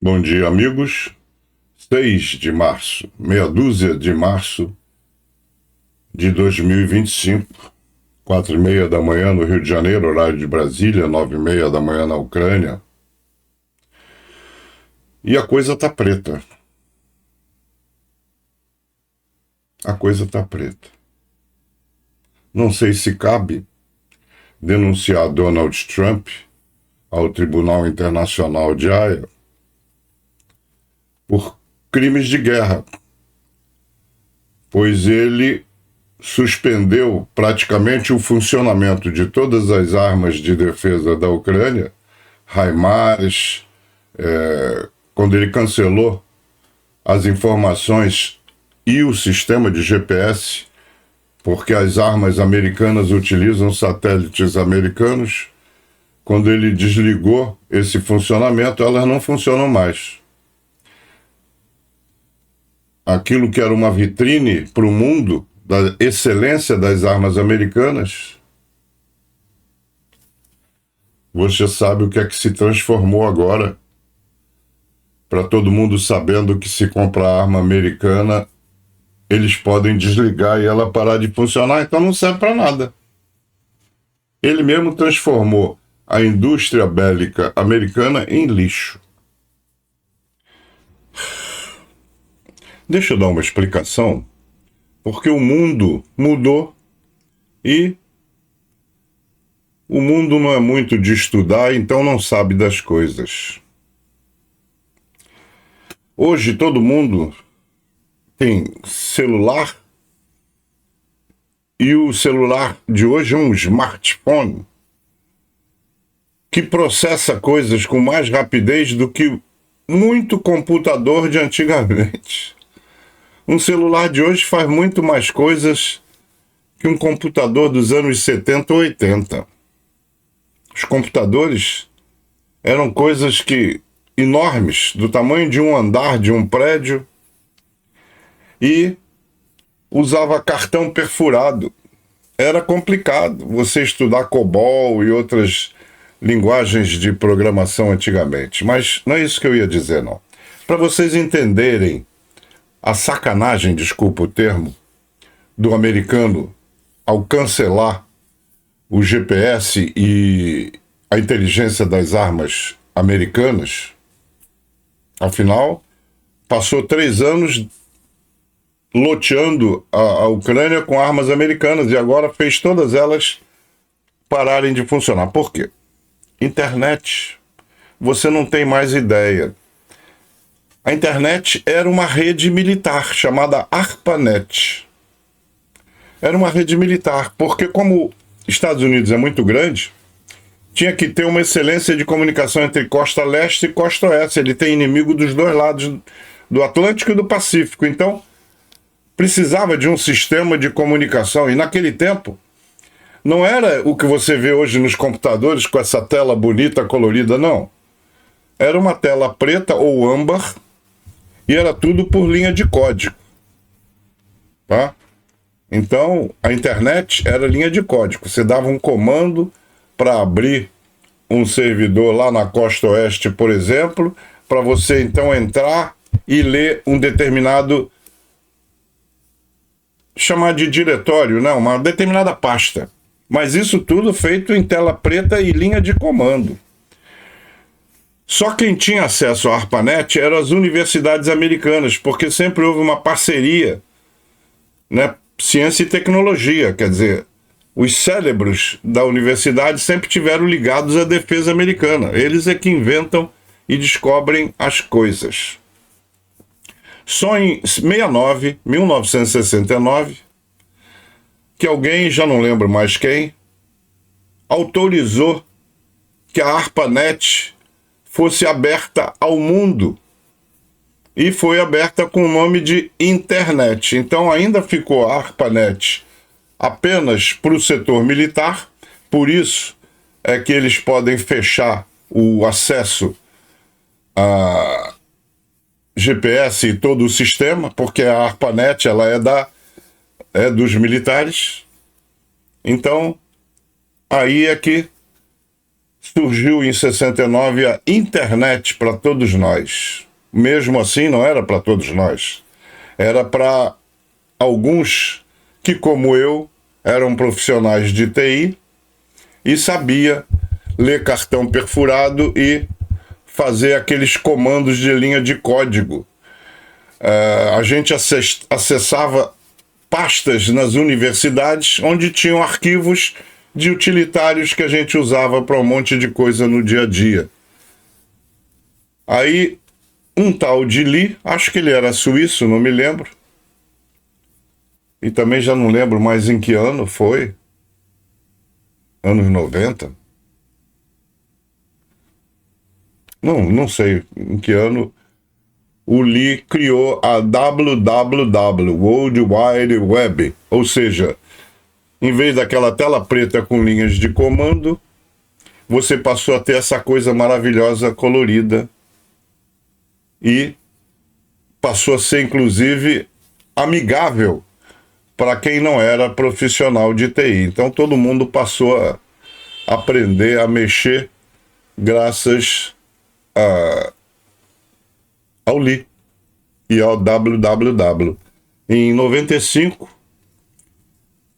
Bom dia, amigos. 6 de março, meia dúzia de março de 2025, 4h30 da manhã no Rio de Janeiro, horário de Brasília, 9h30 da manhã na Ucrânia. E a coisa tá preta. A coisa tá preta. Não sei se cabe denunciar Donald Trump ao Tribunal Internacional de Haia por crimes de guerra, pois ele suspendeu praticamente o funcionamento de todas as armas de defesa da Ucrânia, HIMARS, quando ele cancelou as informações e o sistema de GPS, porque as armas americanas utilizam satélites americanos. Quando ele desligou esse funcionamento, elas não funcionam mais. Aquilo que era uma vitrine para o mundo da excelência das armas americanas, você sabe o que é que se transformou agora, para todo mundo sabendo que se comprar arma americana, eles podem desligar e ela parar de funcionar, então não serve para nada. Ele mesmo transformou a indústria bélica americana em lixo. Deixa eu dar uma explicação, porque o mundo mudou e o mundo não é muito de estudar, então não sabe das coisas. Hoje todo mundo tem celular e o celular de hoje é um smartphone que processa coisas com mais rapidez do que muito computador de antigamente. Um celular de hoje faz muito mais coisas que um computador dos anos 70 ou 80. Os computadores eram coisas enormes, do tamanho de um andar de um prédio, e usava cartão perfurado. Era complicado você estudar COBOL e outras linguagens de programação antigamente. Mas não é isso que eu ia dizer, não. Para vocês entenderem a sacanagem, desculpa o termo, do americano ao cancelar o GPS e a inteligência das armas americanas. Afinal, passou 3 anos loteando a Ucrânia com armas americanas e agora fez todas elas pararem de funcionar. Por quê? Internet, você não tem mais ideia. A internet era uma rede militar chamada ARPANET. Era uma rede militar, porque como Estados Unidos é muito grande, tinha que ter uma excelência de comunicação entre costa leste e costa oeste. Ele tem inimigo dos dois lados do Atlântico e do Pacífico. Então, precisava de um sistema de comunicação. E naquele tempo, não era o que você vê hoje nos computadores com essa tela bonita, colorida, não. Era uma tela preta ou âmbar e era tudo por linha de código. Tá? Então, a internet era linha de código. Você dava um comando para abrir um servidor lá na costa oeste, por exemplo, para você então entrar e ler um determinado, chamar de diretório, não, uma determinada pasta. Mas isso tudo feito em tela preta e linha de comando. Só quem tinha acesso à ARPANET eram as universidades americanas, porque sempre houve uma parceria, né? Ciência e tecnologia, quer dizer, os cérebros da universidade sempre tiveram ligados à defesa americana. Eles é que inventam e descobrem as coisas. Só em 1969, que alguém, já não lembro mais quem, autorizou que a ARPANET fosse aberta ao mundo. E foi aberta com o nome de internet. Então ainda ficou a ARPANET apenas para o setor militar, por isso é que eles podem fechar o acesso a GPS e todo o sistema, porque a ARPANET ela é dos militares. Então, aí é que surgiu em 69 a internet para todos nós. Mesmo assim, não era para todos nós. Era para alguns que, como eu, eram profissionais de TI e sabia ler cartão perfurado e fazer aqueles comandos de linha de código. A gente acessava pastas nas universidades onde tinham arquivos de utilitários que a gente usava para um monte de coisa no dia a dia. Aí, um tal de Lee, acho que ele era suíço, não me lembro, e também já não lembro mais em que ano foi, anos 90? Não sei em que ano o Lee criou a WWW, World Wide Web, ou seja, em vez daquela tela preta com linhas de comando, você passou a ter essa coisa maravilhosa, colorida, e passou a ser, inclusive, amigável para quem não era profissional de TI. Então, todo mundo passou a aprender a mexer graças ao Lee e ao WWW. Em 95,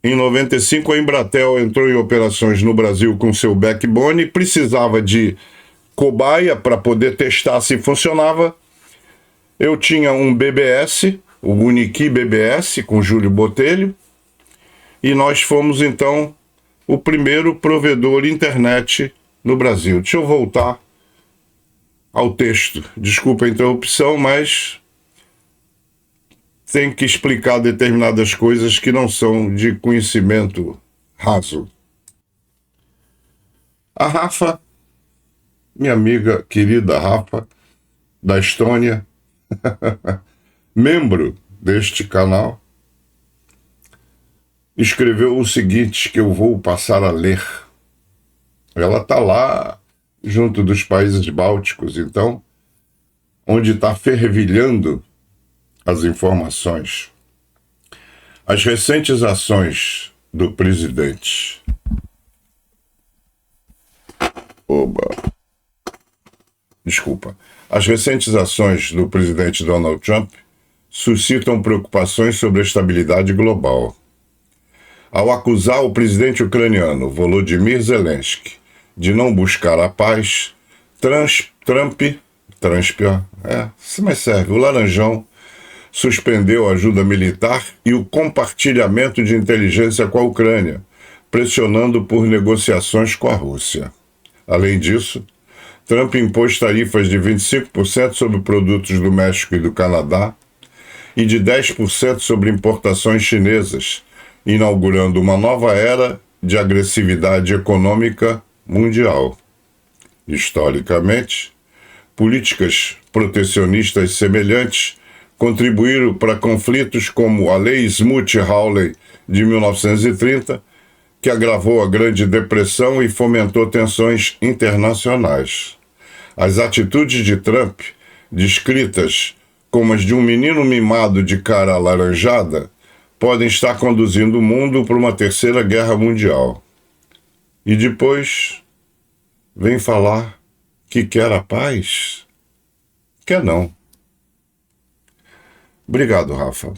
a Embratel entrou em operações no Brasil com seu backbone, precisava de cobaia para poder testar se funcionava. Eu tinha um BBS, o Uniqui BBS, com Júlio Botelho, e nós fomos, então, o primeiro provedor internet no Brasil. Deixa eu voltar ao texto. Desculpa a interrupção, mas tem que explicar determinadas coisas que não são de conhecimento raso. A Rafa, minha amiga querida Rafa, da Estônia, membro deste canal, escreveu o seguinte, que eu vou passar a ler. Ela está lá, junto dos países bálticos, então, onde está fervilhando as informações. As recentes ações do presidente... Desculpa. As recentes ações do presidente Donald Trump suscitam preocupações sobre a estabilidade global. Ao acusar o presidente ucraniano Volodymyr Zelensky de não buscar a paz, mas serve, o Laranjão suspendeu a ajuda militar e o compartilhamento de inteligência com a Ucrânia, pressionando por negociações com a Rússia. Além disso, Trump impôs tarifas de 25% sobre produtos do México e do Canadá e de 10% sobre importações chinesas, inaugurando uma nova era de agressividade econômica mundial. Historicamente, políticas protecionistas semelhantes contribuíram para conflitos como a Lei Smoot-Hawley de 1930, que agravou a Grande Depressão e fomentou tensões internacionais. As atitudes de Trump, descritas como as de um menino mimado de cara alaranjada, podem estar conduzindo o mundo para uma terceira guerra mundial. E depois vem falar que quer a paz? Quer não. Obrigado, Rafa.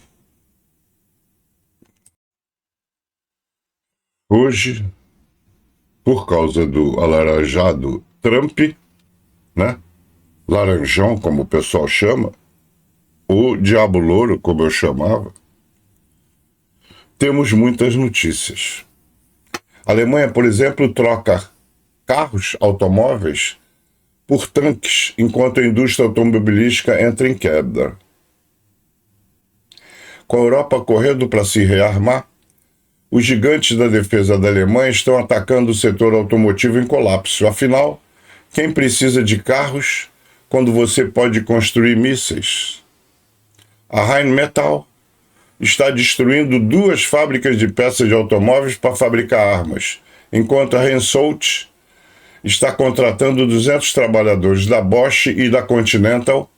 Hoje, por causa do alaranjado Trump, né? Laranjão, como o pessoal chama, ou Diabo Louro, como eu chamava, temos muitas notícias. A Alemanha, por exemplo, troca carros, automóveis, por tanques, enquanto a indústria automobilística entra em quebra. Com a Europa correndo para se rearmar, os gigantes da defesa da Alemanha estão atacando o setor automotivo em colapso. Afinal, quem precisa de carros quando você pode construir mísseis? A Rheinmetall está destruindo 2 fábricas de peças de automóveis para fabricar armas, enquanto a Hensoldt está contratando 200 trabalhadores da Bosch e da Continental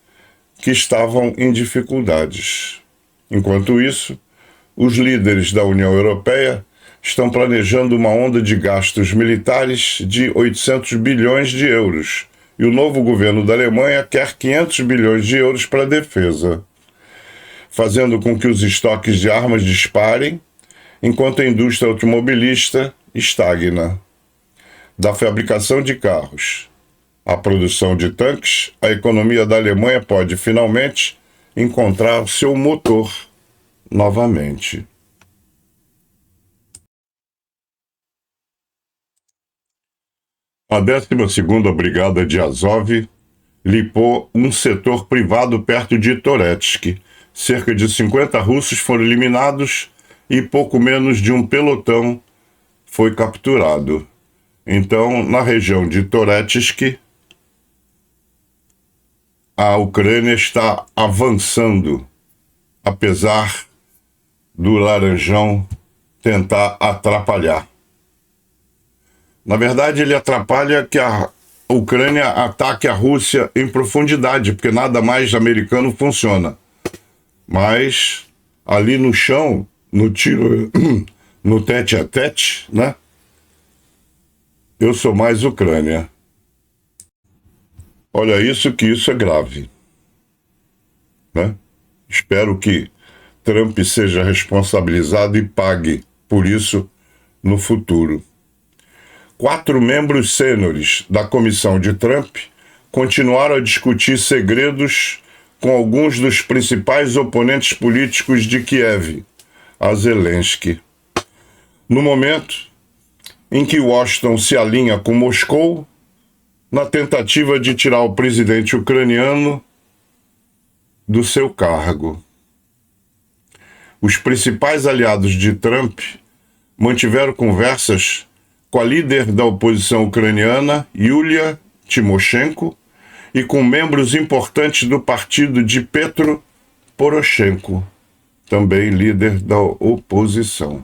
que estavam em dificuldades. Enquanto isso, os líderes da União Europeia estão planejando uma onda de gastos militares de 800 bilhões de euros. E o novo governo da Alemanha quer 500 bilhões de euros para a defesa, fazendo com que os estoques de armas disparem, enquanto a indústria automobilista estagna. Da fabricação de carros à produção de tanques, a economia da Alemanha pode finalmente encontrar o seu motor novamente. A 12ª Brigada de Azov limpou um setor privado perto de Toretsky. Cerca de 50 russos foram eliminados e pouco menos de um pelotão foi capturado. Então, na região de Toretsky, a Ucrânia está avançando, apesar do Laranjão tentar atrapalhar. Na verdade, ele atrapalha que a Ucrânia ataque a Rússia em profundidade, porque nada mais americano funciona. Mas ali no chão, no tiro, no tete-a-tete, né? Eu sou mais Ucrânia. Olha isso, que isso é grave, né? Espero que Trump seja responsabilizado e pague por isso no futuro. 4 membros sêniores da comissão de Trump continuaram a discutir segredos com alguns dos principais oponentes políticos de Kiev, a Zelensky. No momento em que Washington se alinha com Moscou, na tentativa de tirar o presidente ucraniano do seu cargo. Os principais aliados de Trump mantiveram conversas com a líder da oposição ucraniana, Yulia Tymoshenko, e com membros importantes do partido de Petro Poroshenko, também líder da oposição.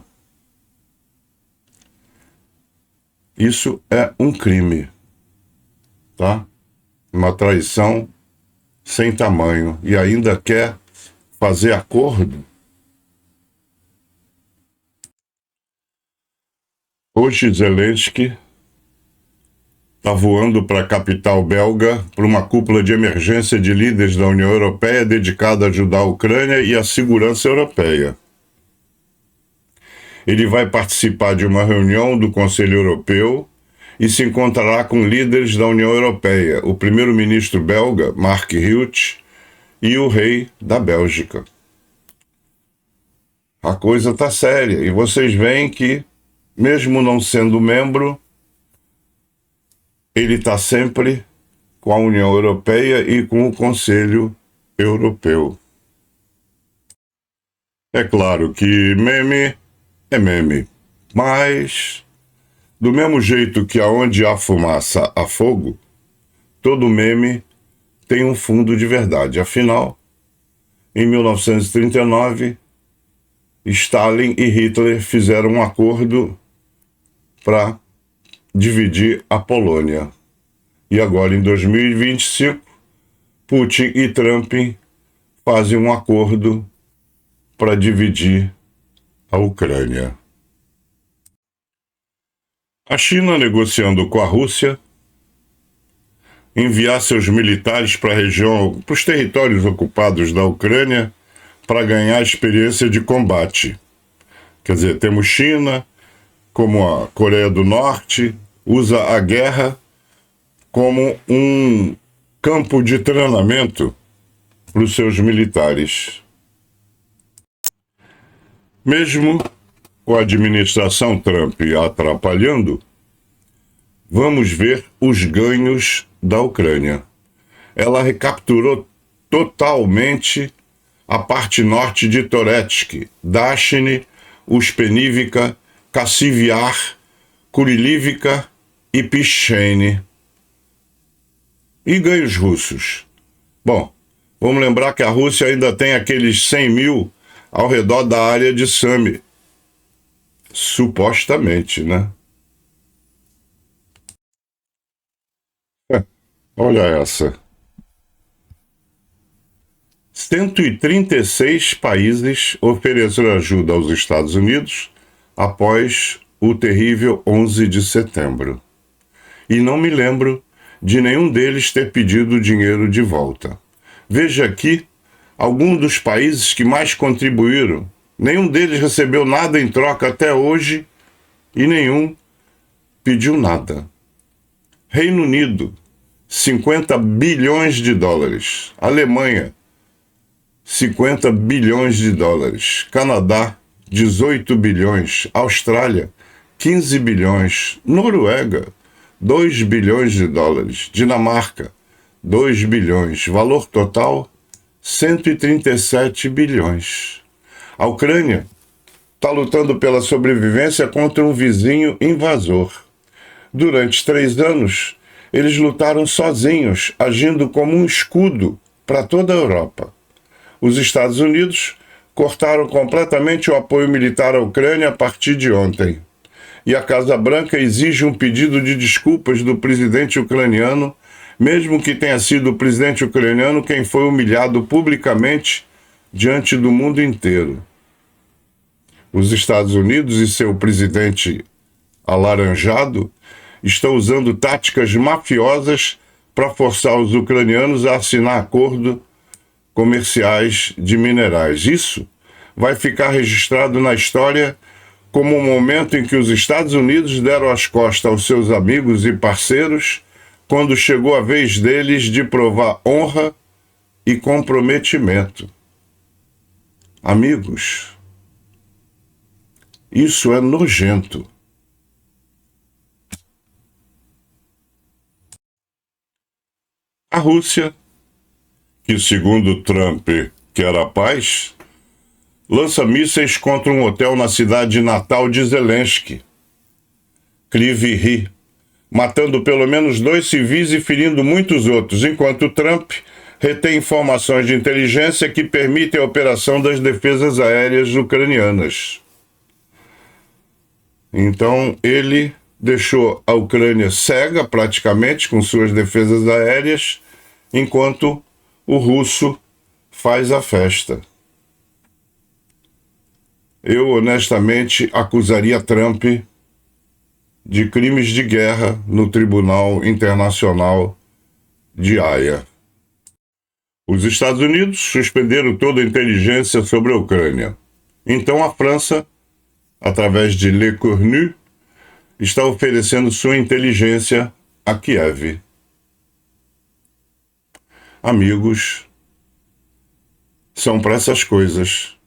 Isso é um crime, tá? Uma traição sem tamanho. E ainda quer fazer acordo? Hoje Zelensky está voando para a capital belga para uma cúpula de emergência de líderes da União Europeia dedicada a ajudar a Ucrânia e a segurança europeia. Ele vai participar de uma reunião do Conselho Europeu e se encontrará com líderes da União Europeia, o primeiro-ministro belga, Mark Rutte, e o rei da Bélgica. A coisa está séria, e vocês veem que, mesmo não sendo membro, ele está sempre com a União Europeia e com o Conselho Europeu. É claro que meme é meme, mas do mesmo jeito que aonde há fumaça há fogo, todo meme tem um fundo de verdade. Afinal, em 1939, Stalin e Hitler fizeram um acordo para dividir a Polônia. E agora, em 2025, Putin e Trump fazem um acordo para dividir a Ucrânia. A China, negociando com a Rússia, enviar seus militares para a região, para os territórios ocupados da Ucrânia, para ganhar experiência de combate. Quer dizer, temos China, como a Coreia do Norte, usa a guerra como um campo de treinamento para os seus militares. Mesmo com a administração Trump atrapalhando, vamos ver os ganhos da Ucrânia. Ela recapturou totalmente a parte norte de Toretsky, Dachny, Uspeniivka, Kassiviar, Kurilivka e Pischene. E ganhos russos? Bom, vamos lembrar que a Rússia ainda tem aqueles 100 mil ao redor da área de Sumy. Supostamente, né? Olha essa. 136 países ofereceram ajuda aos Estados Unidos, após o terrível 11 de setembro. E não me lembro de nenhum deles ter pedido o dinheiro de volta. Veja aqui alguns dos países que mais contribuíram. Nenhum deles recebeu nada em troca até hoje e nenhum pediu nada. Reino Unido, 50 bilhões de dólares. Alemanha, 50 bilhões de dólares. Canadá, 18 bilhões. Austrália, 15 bilhões. Noruega, 2 bilhões de dólares. Dinamarca, 2 bilhões. Valor total, 137 bilhões. A Ucrânia está lutando pela sobrevivência contra um vizinho invasor. Durante 3 anos, eles lutaram sozinhos, agindo como um escudo para toda a Europa. Os Estados Unidos cortaram completamente o apoio militar à Ucrânia a partir de ontem. E a Casa Branca exige um pedido de desculpas do presidente ucraniano, mesmo que tenha sido o presidente ucraniano quem foi humilhado publicamente diante do mundo inteiro. Os Estados Unidos e seu presidente alaranjado estão usando táticas mafiosas para forçar os ucranianos a assinar acordos comerciais de minerais. Isso vai ficar registrado na história como o momento em que os Estados Unidos deram as costas aos seus amigos e parceiros quando chegou a vez deles de provar honra e comprometimento. Amigos, isso é nojento. A Rússia, que segundo Trump quer a paz, lança mísseis contra um hotel na cidade natal de Zelensky, Kryvyi Rih, matando pelo menos 2 civis e ferindo muitos outros, enquanto Trump retém informações de inteligência que permitem a operação das defesas aéreas ucranianas. Então, ele deixou a Ucrânia cega, praticamente, com suas defesas aéreas, enquanto o russo faz a festa. Eu, honestamente, acusaria Trump de crimes de guerra no Tribunal Internacional de Haia. Os Estados Unidos suspenderam toda a inteligência sobre a Ucrânia. Então a França, através de Le Cornu, está oferecendo sua inteligência a Kiev. Amigos, são para essas coisas.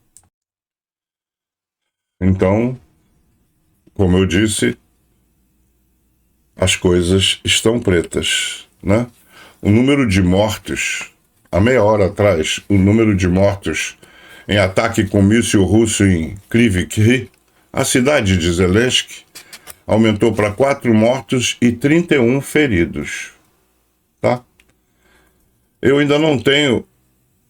Então, como eu disse, as coisas estão pretas, né? O número de mortos, há meia hora atrás, o número de mortos em ataque com míssil russo em Kryvyi Rih, a cidade de Zelensky, aumentou para 4 mortos e 31 feridos, tá? Eu ainda não tenho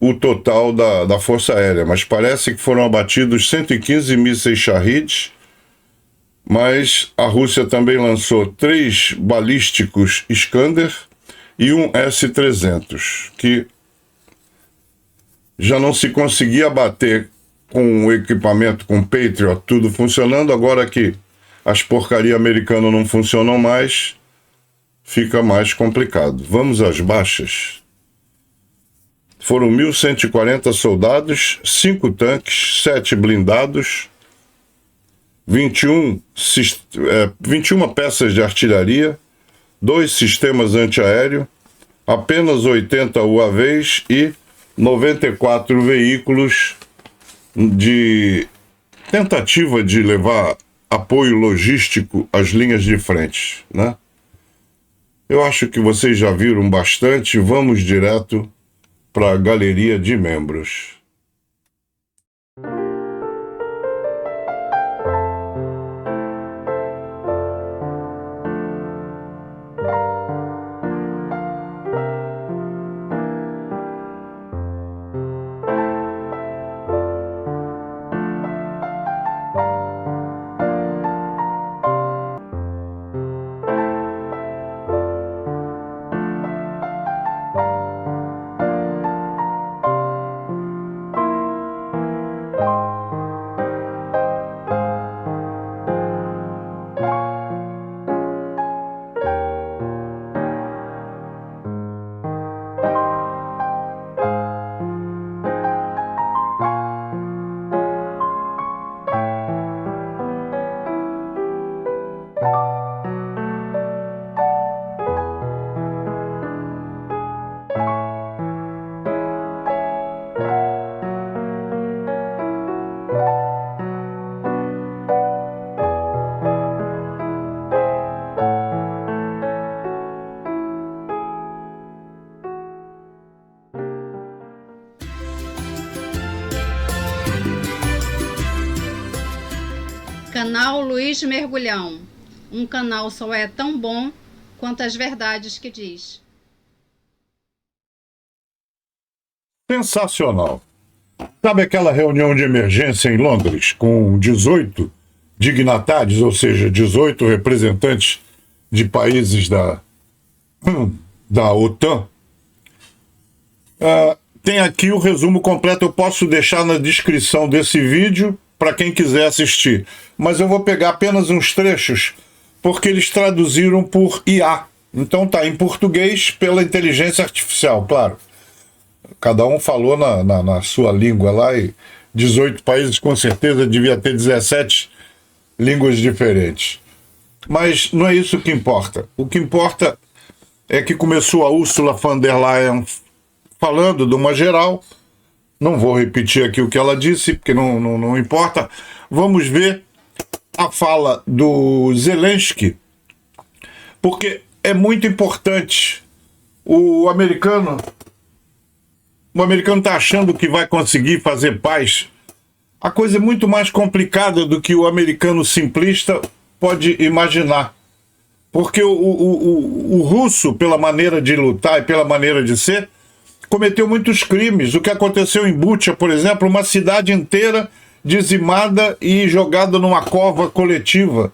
o total da Força Aérea, mas parece que foram abatidos 115 mísseis Shahed, mas a Rússia também lançou 3 balísticos Iskander e um S-300, que já não se conseguia bater com o equipamento, com o Patriot, tudo funcionando. Agora que as porcarias americanas não funcionam mais, fica mais complicado. Vamos às baixas. Foram 1.140 soldados, 5 tanques, 7 blindados, 21 peças de artilharia, 2 sistemas antiaéreo, apenas 80 UAVs e 94 veículos de tentativa de levar apoio logístico às linhas de frente, né? Eu acho que vocês já viram bastante. Vamos direto para a galeria de membros. Canal Luiz Mergulhão. Um canal só é tão bom quanto as verdades que diz. Sensacional. Sabe aquela reunião de emergência em Londres com 18 dignatários, ou seja, 18 representantes de países da OTAN? Tem aqui o resumo completo, eu posso deixar na descrição desse vídeo para quem quiser assistir. Mas eu vou pegar apenas uns trechos, porque eles traduziram por IA. Então tá em português pela inteligência artificial, claro. Cada um falou na sua língua lá, e 18 países com certeza devia ter 17 línguas diferentes. Mas não é isso que importa. O que importa é que começou a Ursula von der Leyen falando de uma geral. Não vou repetir aqui o que ela disse, porque não importa. Vamos ver a fala do Zelensky, porque é muito importante. O americano está achando que vai conseguir fazer paz. A coisa é muito mais complicada do que o americano simplista pode imaginar. Porque o russo, pela maneira de lutar e pela maneira de ser, cometeu muitos crimes. O que aconteceu em Bucha, por exemplo, uma cidade inteira dizimada e jogada numa cova coletiva.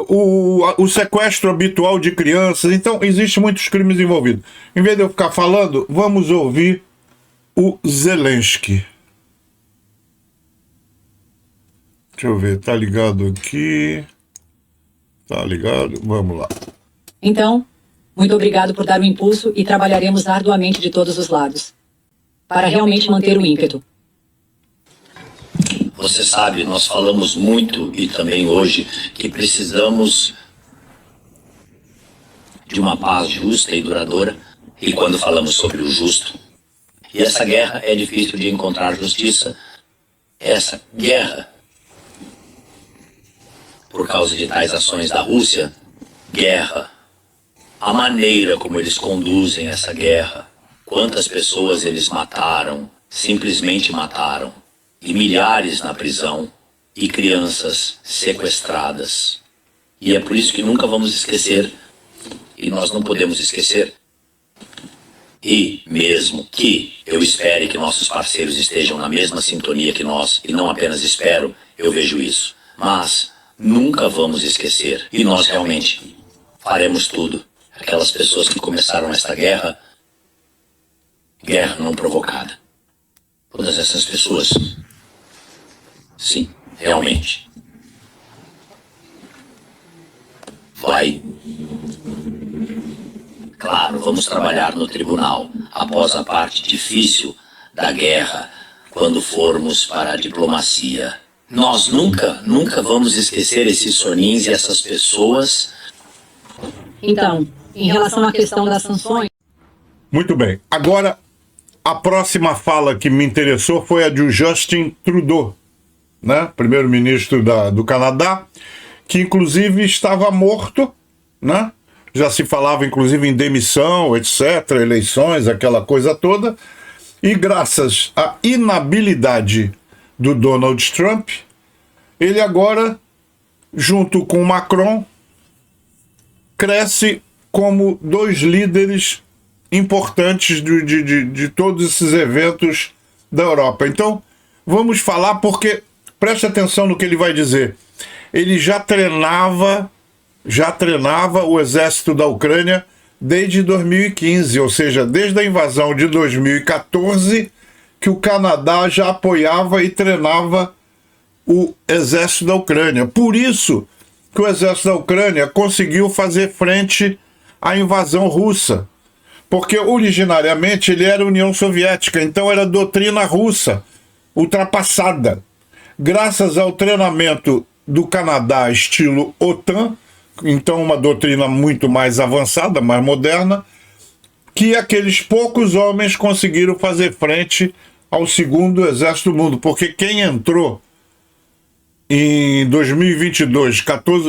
O sequestro habitual de crianças. Então, existem muitos crimes envolvidos. Em vez de eu ficar falando, vamos ouvir o Zelensky. Deixa eu ver, tá ligado aqui? Tá ligado? Vamos lá. Então, muito obrigado por dar o impulso e trabalharemos arduamente de todos os lados para realmente manter o ímpeto. Você sabe, nós falamos muito e também hoje que precisamos de uma paz justa e duradoura. E quando falamos sobre o justo, e essa guerra é difícil de encontrar justiça. Essa guerra, por causa de tais ações da Rússia, guerra, a maneira como eles conduzem essa guerra, quantas pessoas eles mataram, simplesmente mataram. E milhares na prisão, e crianças sequestradas. E é por isso que nunca vamos esquecer, e nós não podemos esquecer, e mesmo que eu espere que nossos parceiros estejam na mesma sintonia que nós, e não apenas espero, eu vejo isso, mas nunca vamos esquecer, e nós realmente faremos tudo. Aquelas pessoas que começaram esta guerra, guerra não provocada. Todas essas pessoas, sim, realmente, vai. Claro, vamos trabalhar no tribunal após a parte difícil da guerra, quando formos para a diplomacia. Nós nunca vamos esquecer esses sonins e essas pessoas. Então, em relação à questão das sanções... Muito bem. Agora, a próxima fala que me interessou foi a de Justin Trudeau, né? Primeiro-ministro do Canadá, que inclusive estava morto, né? Já se falava inclusive em demissão, etc., eleições, aquela coisa toda. E graças à inabilidade do Donald Trump, ele agora, junto com Macron, cresce como dois líderes importantes de todos esses eventos da Europa. Então, vamos falar porque, preste atenção no que ele vai dizer. Ele já treinava o exército da Ucrânia desde 2015, ou seja, desde a invasão de 2014, que o Canadá já apoiava e treinava o exército da Ucrânia. Por isso que o exército da Ucrânia conseguiu fazer frente à invasão russa, porque originariamente ele era União Soviética, então era doutrina russa, ultrapassada. Graças ao treinamento do Canadá estilo OTAN, então uma doutrina muito mais avançada, mais moderna, que aqueles poucos homens conseguiram fazer frente ao segundo exército do mundo, porque quem entrou em 2022,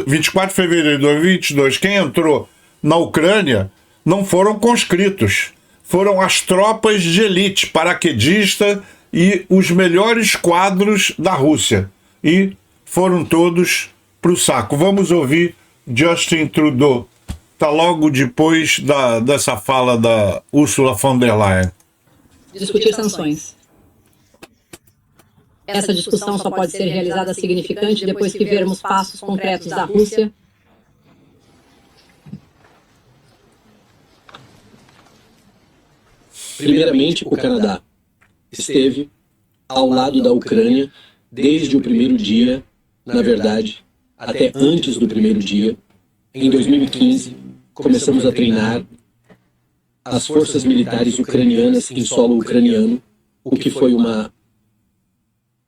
24 de fevereiro de 2022, quem entrou na Ucrânia não foram conscritos, foram as tropas de elite, paraquedistas e os melhores quadros da Rússia. E foram todos pro saco. Vamos ouvir Justin Trudeau. Tá logo depois dessa fala da Ursula von der Leyen. Discutir sanções. Essa discussão só pode ser realizada significante depois que vermos passos concretos da Rússia. Primeiramente, o Canadá esteve ao lado da Ucrânia desde o primeiro dia, na verdade, até antes do primeiro dia. Em 2015, começamos a treinar as forças militares ucranianas em solo ucraniano, o que foi uma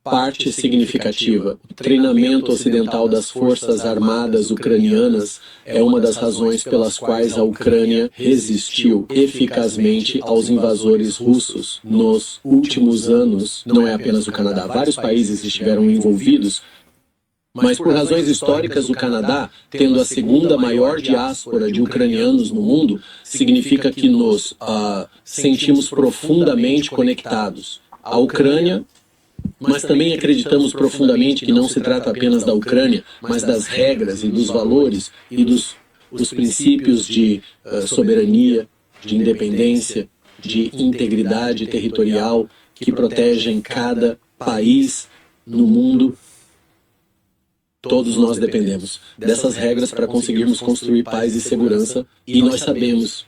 parte significativa. O treinamento ocidental das forças armadas ucranianas é uma das razões pelas quais a Ucrânia resistiu eficazmente aos invasores russos nos últimos anos. Não é apenas o Canadá, vários países estiveram envolvidos, mas por razões históricas, o Canadá, tendo a segunda maior diáspora de ucranianos no mundo, significa que nos sentimos profundamente conectados à Ucrânia, mas também acreditamos profundamente que não se trata apenas da Ucrânia, mas das regras e dos valores e dos princípios de soberania, de independência, de integridade territorial que protegem cada país no mundo. Todos nós dependemos dessas regras para conseguirmos construir paz e segurança, e nós sabemos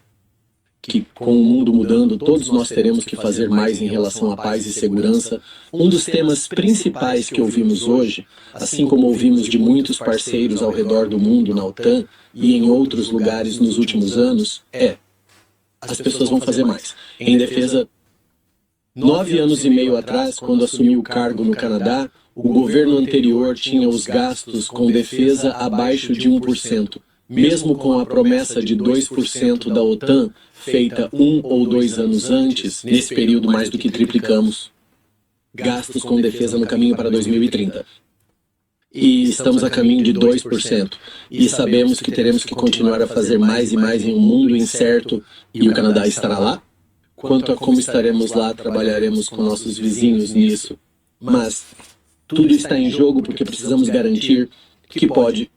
que com o mundo mudando, todos nós teremos que fazer mais em relação à paz e segurança. Um dos temas principais que ouvimos hoje, assim como ouvimos de muitos parceiros ao redor do mundo na OTAN e em outros lugares nos últimos anos, é: as pessoas vão fazer mais. Em defesa, 9 anos e meio atrás, quando assumi o cargo no Canadá, o governo anterior tinha os gastos com defesa abaixo de 1%. Mesmo com a promessa de 2% da OTAN, feita 1 ou 2 anos antes, nesse período mais do que triplicamos gastos com defesa no caminho para 2030. E estamos a caminho de 2%. E sabemos que teremos que continuar a fazer mais e mais em um mundo incerto, e o Canadá estará lá. Quanto a como estaremos lá, trabalharemos com nossos vizinhos nisso. Mas tudo está em jogo porque precisamos garantir que pode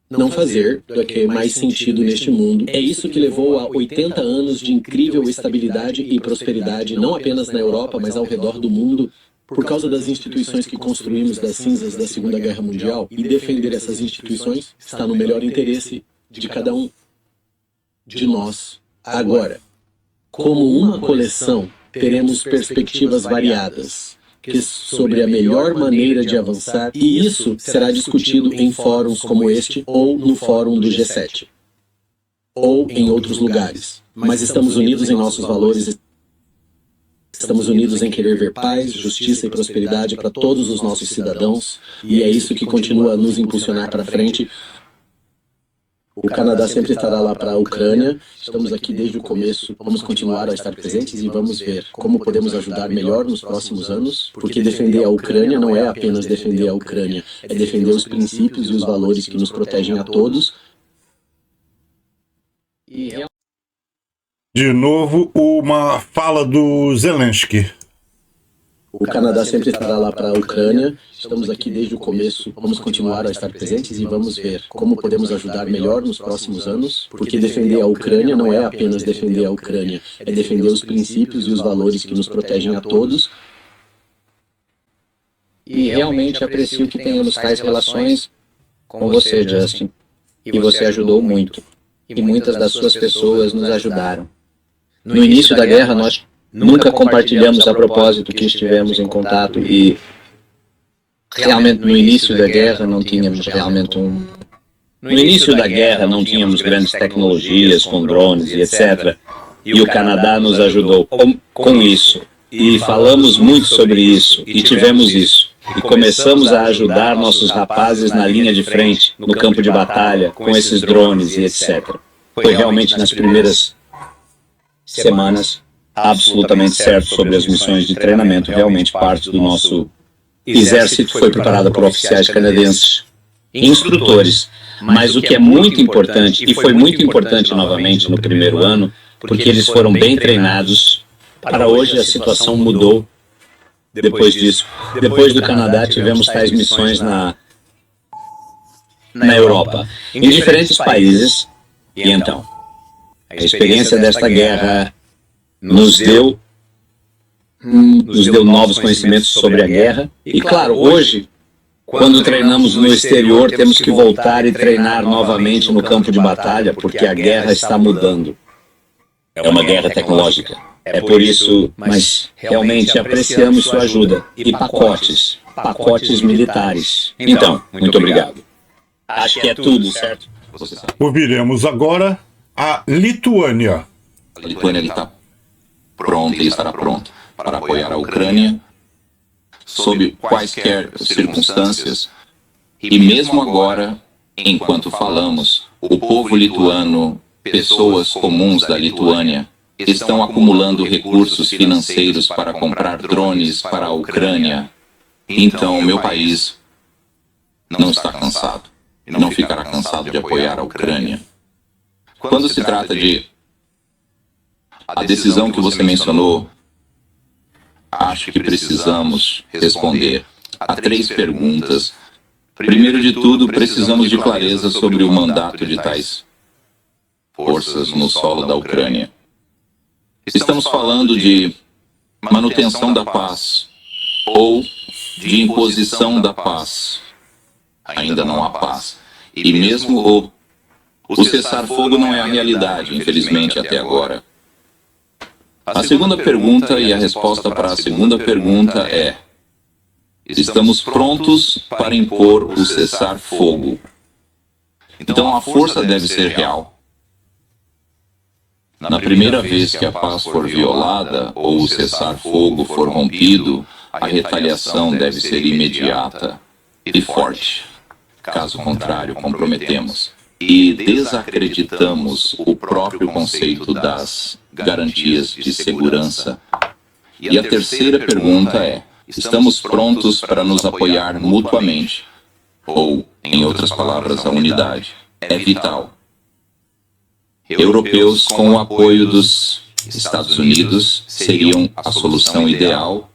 não fazer do que mais sentido neste mundo. É isso que levou a 80 anos de incrível estabilidade e prosperidade, não apenas na Europa, mas ao redor do mundo, por causa das instituições que construímos das cinzas da Segunda Guerra Mundial. E defender essas instituições está no melhor interesse de cada um de nós. Agora, como uma coleção, teremos perspectivas variadas sobre a melhor maneira de avançar, e isso será discutido em fóruns como este, ou no fórum do G7, ou em outros lugares. Mas estamos unidos em nossos valores, estamos unidos em querer ver paz, justiça e prosperidade para todos os nossos cidadãos, e é isso que continua a nos impulsionar para frente. O Canadá sempre estará lá para a Ucrânia. Estamos aqui desde o começo. Vamos continuar a estar presentes e vamos ver como podemos ajudar melhor nos próximos anos, porque defender a Ucrânia não é apenas defender a Ucrânia, é defender os princípios e os valores que nos protegem a todos. De novo, uma fala do Zelensky. O Canadá sempre estará lá para a Ucrânia. Estamos aqui desde o começo. Vamos continuar a estar presentes e vamos ver como podemos ajudar melhor nos próximos anos, porque defender a Ucrânia não é apenas defender a Ucrânia, é defender os princípios e os valores que nos protegem a todos. E realmente aprecio que tenhamos tais relações com você, Justin. E você ajudou muito. E muitas das suas pessoas nos ajudaram. No início da guerra, nós nunca compartilhamos a propósito que estivemos em contato, e realmente no início da guerra não tínhamos realmente No início da guerra não tínhamos grandes tecnologias com drones e etc. E o Canadá nos ajudou com isso. E falamos muito sobre isso, e tivemos isso. E começamos a ajudar nossos rapazes na linha de frente, no campo de batalha, com esses drones e etc. Foi realmente nas primeiras semanas absolutamente certo sobre as missões de treinamento. Realmente parte do nosso exército foi preparada por oficiais canadenses, instrutores. Mas o que é muito importante, e foi muito importante novamente no primeiro ano, porque eles foram bem treinados. Para hoje a situação mudou Depois disso, depois do Canadá, tivemos tais missões na Europa, em diferentes países. E então, a experiência desta guerra nos deu novos conhecimentos sobre a guerra. E claro, hoje, quando treinamos no exterior, temos que voltar e treinar novamente no campo de batalha, porque a guerra está mudando. É uma guerra tecnológica. É por isso, mas realmente apreciamos sua ajuda. E pacotes militares. Então, muito obrigado. Acho que é tudo, certo? Você sabe. Ouviremos agora a Lituânia. A Lituânia está pronta e estará pronta para apoiar a Ucrânia sob quaisquer circunstâncias. E mesmo agora, enquanto falamos, o povo lituano, pessoas comuns da Lituânia, estão acumulando recursos financeiros para comprar drones para a Ucrânia. Então, meu país não está cansado e não ficará cansado de apoiar a Ucrânia. Quando se trata de a decisão que você mencionou, acho que precisamos responder a 3 perguntas. Primeiro de tudo, precisamos de clareza sobre o mandato de tais forças no solo da Ucrânia. Estamos falando de manutenção da paz ou de imposição da paz. Ainda não há paz. E mesmo o cessar-fogo não é a realidade, infelizmente, até agora. A segunda pergunta e a resposta para a segunda pergunta é: estamos prontos para impor o cessar-fogo. Então a força deve ser real. Na primeira vez que a paz for violada ou o cessar-fogo for rompido, a retaliação deve ser imediata e forte. Caso contrário, comprometemos e desacreditamos o próprio conceito das garantias de segurança. E a terceira pergunta é: estamos prontos para nos apoiar mutuamente? Ou, em outras palavras, a unidade é vital. Europeus com o apoio dos Estados Unidos seriam a solução ideal.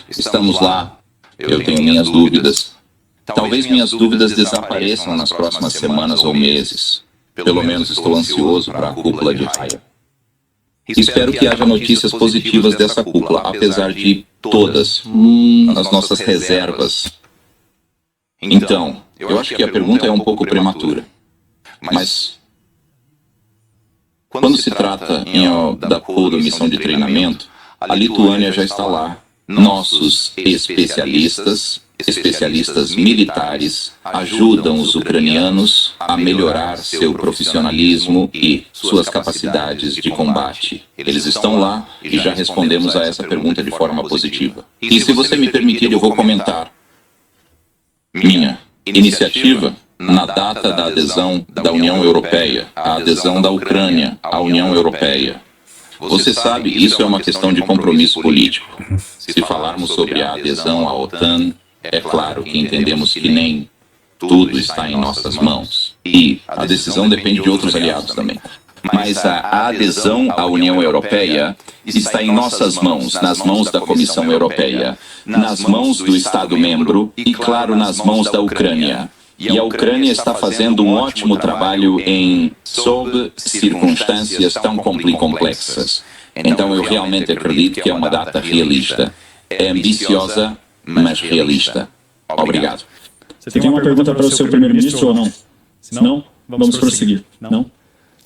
Estamos lá. Eu tenho minhas dúvidas. Talvez minhas dúvidas desapareçam nas próximas semanas ou meses. Pelo menos estou ansioso para a cúpula de Haia. Espero que haja notícias positivas dessa cúpula, apesar de todas as nossas reservas. Então, eu acho que a pergunta é um pouco prematura. Mas quando se trata da POU, missão de treinamento, a Lituânia já está lá. Nossos especialistas militares ajudam os ucranianos a melhorar seu profissionalismo e suas capacidades de combate. Eles estão lá e já respondemos a essa pergunta de forma positiva. E se você me permitir, eu vou comentar minha iniciativa na data da adesão da União Europeia, a adesão da Ucrânia à União Europeia. Você sabe, isso é uma questão de compromisso político. Se falarmos sobre a adesão à OTAN, é claro que entendemos que nem tudo está em nossas mãos. E a decisão depende de outros aliados também. Mas a adesão à União Europeia está em nossas mãos, nas mãos da Comissão Europeia, nas mãos do Estado-membro e, claro, nas mãos da Ucrânia. E a Ucrânia está fazendo um ótimo trabalho sob circunstâncias tão complexas. Então eu realmente acredito que é uma data realista. É ambiciosa, mas realista. Obrigado. Você tem uma pergunta para o seu primeiro-ministro ou não? Se não, vamos prosseguir. Não?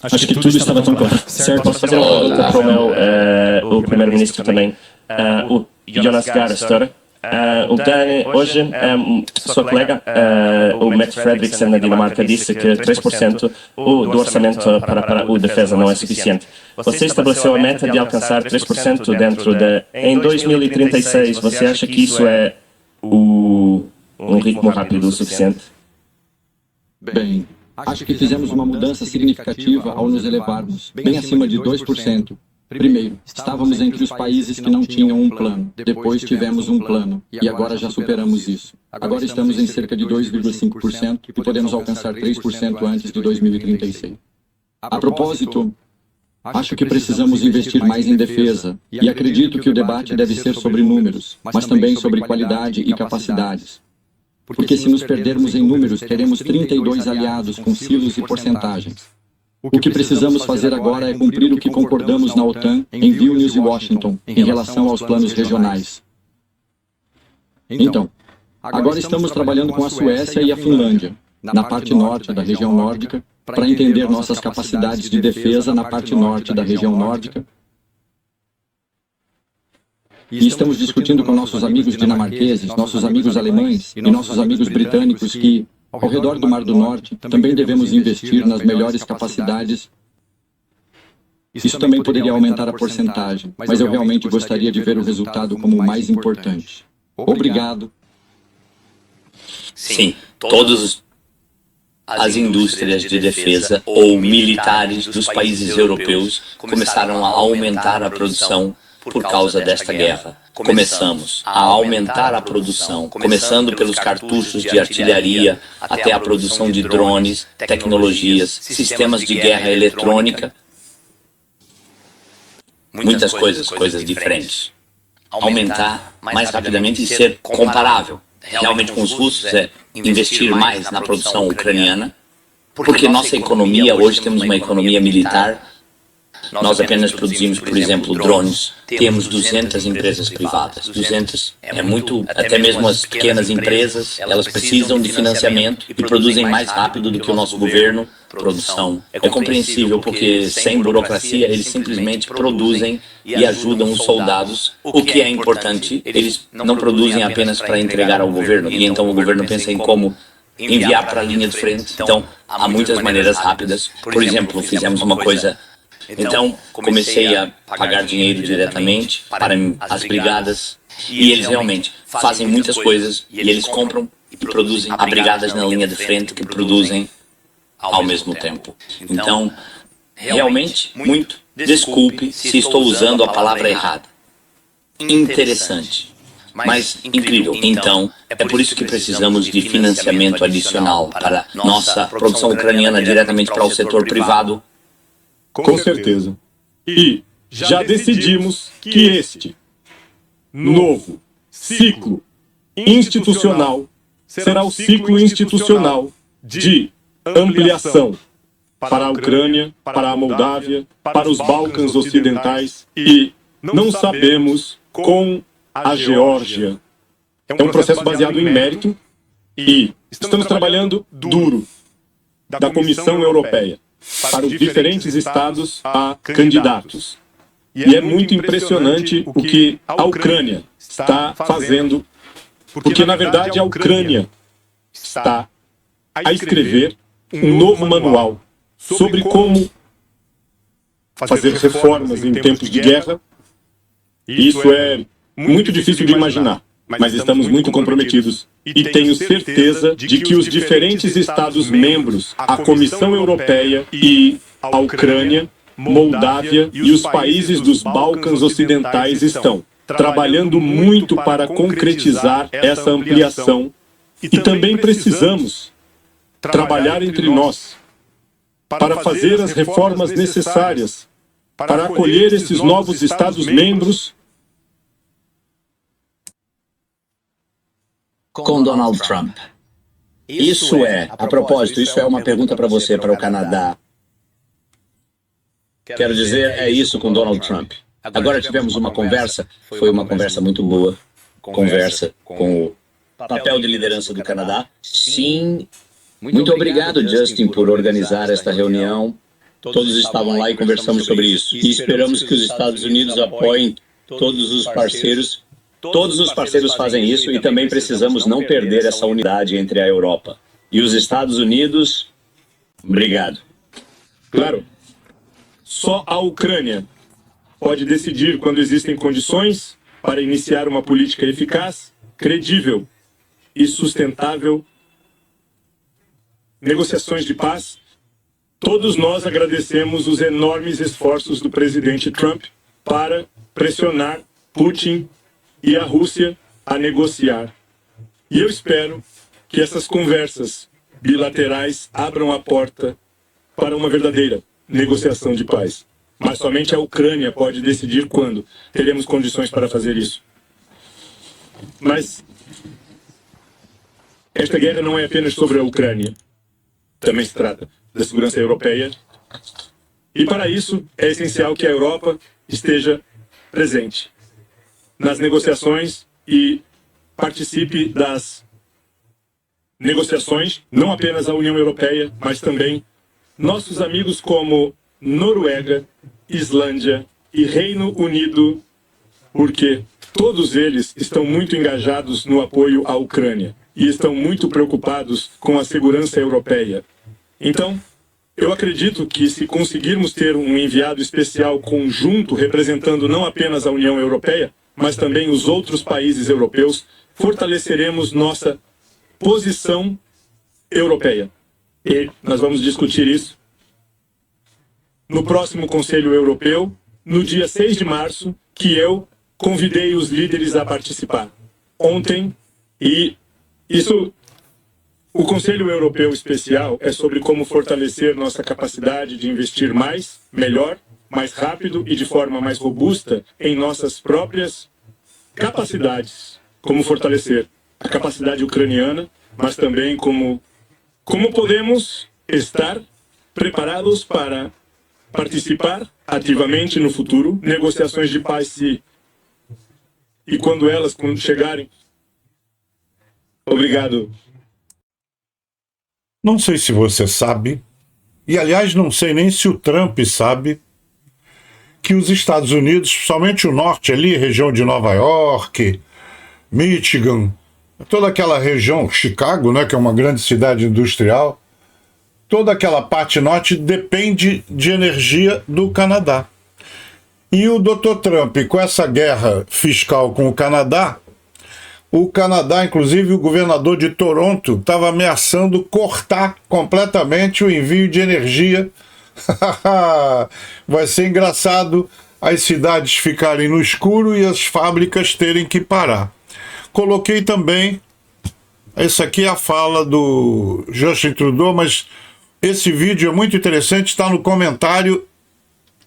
Acho que tudo estava tão claro. Certo? Posso fazer uma pergunta para o primeiro-ministro também? O Jonas Gahr Støre. Hoje, sua colega, o Mette Frederiksen, na Dinamarca, disse que 3% do orçamento para a defesa não é suficiente. Você estabeleceu a meta de alcançar 3% em 2036. Você acha que isso é um ritmo rápido o suficiente? Bem, acho que fizemos uma mudança significativa ao nos elevarmos bem acima de 2%. Primeiro, estávamos entre os países que não tinham um plano. Depois tivemos um plano. E agora já superamos isso. Agora estamos em cerca de 2,5% e podemos alcançar 3% antes de 2036. A propósito, Acho que precisamos investir mais em defesa, e acredito que o debate deve ser sobre números, mas também sobre qualidade e capacidades. Porque se nos perdermos em números, teremos 32 aliados com silos e porcentagens. O que precisamos fazer agora é cumprir o que concordamos na OTAN, em Vilnius e Washington, em relação aos planos regionais. Então, agora estamos trabalhando com a Suécia e a Finlândia, na parte norte da região nórdica, para entender nossas capacidades de defesa na parte norte da região nórdica. E estamos discutindo com nossos amigos dinamarqueses, nossos amigos alemães e nossos amigos britânicos que, ao redor do Mar do Norte, também devemos investir nas melhores capacidades. Isso também poderia aumentar a porcentagem, mas eu realmente gostaria de ver o resultado como o mais importante. Obrigado. Sim, todas as indústrias de defesa ou militares dos países europeus começaram a aumentar a produção por causa desta guerra. Começamos a aumentar a produção, começando pelos cartuchos de artilharia, até a produção de drones, tecnologias, sistemas de guerra eletrônica, muitas coisas diferentes. Aumentar mais rapidamente e ser comparável. Realmente com os russos é investir mais na produção ucraniana, porque nossa economia, hoje temos uma economia militar. Nós apenas produzimos, por exemplo, drones. Temos 200 empresas privadas. 200 é muito, até mesmo as pequenas empresas, elas precisam de financiamento e produzem mais rápido do que o nosso governo. Produção é compreensível, porque sem burocracia eles simplesmente produzem e ajudam os soldados. O que é importante, eles não produzem apenas para entregar ao governo, e então o governo pensa em como enviar para a linha de frente. Então, há muitas maneiras rápidas. Por exemplo, fizemos uma coisa. Então, comecei a pagar dinheiro diretamente para as brigadas, e eles realmente fazem muitas coisas, e eles compram e produzem. Há brigadas na linha de frente que produzem ao mesmo tempo. Então, realmente, muito. Desculpe se estou usando a palavra errada. Interessante, mas incrível. Então, é por isso que precisamos de financiamento adicional para nossa produção ucraniana diretamente para o setor privado. Com certeza. E já decidimos que este novo ciclo institucional será o ciclo institucional de ampliação para a Ucrânia, para a Moldávia, para os Balcãs Ocidentais, e não sabemos com a Geórgia. É um processo baseado em mérito, e estamos trabalhando duro da Comissão Europeia para os diferentes estados a candidatos. E é muito impressionante o que a Ucrânia está fazendo, porque, na verdade, a Ucrânia está a escrever um novo manual sobre como fazer reformas em tempos de guerra. Isso é muito difícil de imaginar, mas estamos muito comprometidos. E tenho certeza de que os diferentes Estados-membros, a Comissão Europeia e a Ucrânia, Moldávia e os países dos Balcãs Ocidentais estão trabalhando muito para concretizar essa ampliação. E também precisamos trabalhar entre nós para fazer as reformas necessárias para acolher esses novos Estados-membros com Donald Trump. Isso é, a propósito, isso é uma pergunta para você, para o Canadá. Quero dizer, é isso com Donald Trump. Agora tivemos uma conversa, foi uma conversa muito boa, conversa com o papel de liderança do Canadá. Sim, muito obrigado, Justin, por organizar esta reunião. Todos estavam lá e conversamos sobre isso. E esperamos que os Estados Unidos apoiem todos os parceiros. Todos os parceiros fazem isso, e também precisamos não perder essa unidade entre a Europa e os Estados Unidos. Obrigado. Claro, só a Ucrânia pode decidir quando existem condições para iniciar uma política eficaz, credível e sustentável. Negociações de paz. Todos nós agradecemos os enormes esforços do presidente Trump para pressionar Putin e a Rússia a negociar. E eu espero que essas conversas bilaterais abram a porta para uma verdadeira negociação de paz. mas somente a Ucrânia pode decidir quando teremos condições para fazer isso. Mas esta guerra não é apenas sobre a Ucrânia. Também se trata da segurança europeia. E para isso é essencial que a Europa esteja presente nas negociações e participe das negociações, não apenas a União Europeia, mas também nossos amigos como Noruega, Islândia e Reino Unido, porque todos eles estão muito engajados no apoio à Ucrânia e estão muito preocupados com a segurança europeia. Então, eu acredito que se conseguirmos ter um enviado especial conjunto representando não apenas a União Europeia, mas também os outros países europeus, fortaleceremos nossa posição europeia. E nós vamos discutir isso no próximo Conselho Europeu, no dia 6 de março, que eu convidei os líderes a participar. Ontem, e isso, o Conselho Europeu Especial é sobre como fortalecer nossa capacidade de investir mais, melhor, mais rápido e de forma mais robusta em nossas próprias capacidades. Como fortalecer a capacidade ucraniana, mas também como podemos estar preparados para participar ativamente no futuro, negociações de paz e quando chegarem. Obrigado. Não sei se você sabe, e aliás não sei nem se o Trump sabe, que os Estados Unidos, somente o norte ali, região de Nova York, Michigan, toda aquela região, Chicago, né, que é uma grande cidade industrial, toda aquela parte norte depende de energia do Canadá. E o Dr. Trump, com essa guerra fiscal com o Canadá, inclusive o governador de Toronto, estava ameaçando cortar completamente o envio de energia. Vai ser engraçado as cidades ficarem no escuro e as fábricas terem que parar. Coloquei também, essa aqui é a fala do Justin Trudeau, mas esse vídeo é muito interessante, está no comentário,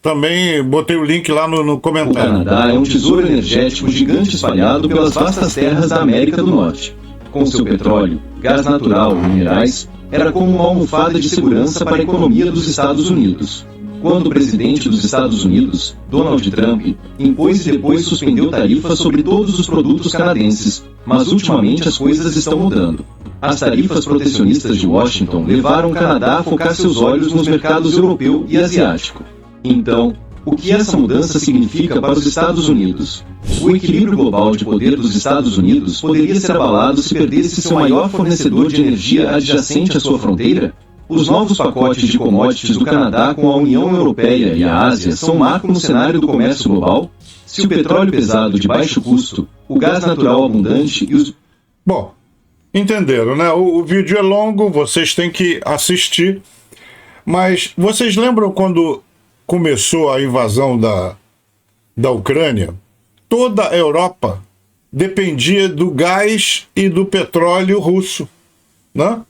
também botei o link lá no comentário. O Canadá é um tesouro energético gigante espalhado pelas vastas terras da América do Norte. Com seu petróleo, gás natural e minerais, era como uma almofada de segurança para a economia dos Estados Unidos. Quando o presidente dos Estados Unidos, Donald Trump, impôs e depois suspendeu tarifas sobre todos os produtos canadenses, mas ultimamente as coisas estão mudando. As tarifas protecionistas de Washington levaram o Canadá a focar seus olhos nos mercados europeu e asiático. Então, o que essa mudança significa para os Estados Unidos? O equilíbrio global de poder dos Estados Unidos poderia ser abalado se perdesse seu maior fornecedor de energia adjacente à sua fronteira? Os novos pacotes de commodities do Canadá com a União Europeia e a Ásia são marco no cenário do comércio global? Se o petróleo pesado de baixo custo, o gás natural abundante e os... Bom, entenderam, né? O vídeo é longo, vocês têm que assistir, mas vocês lembram quando começou a invasão da Ucrânia? Toda a Europa dependia do gás e do petróleo russo, né?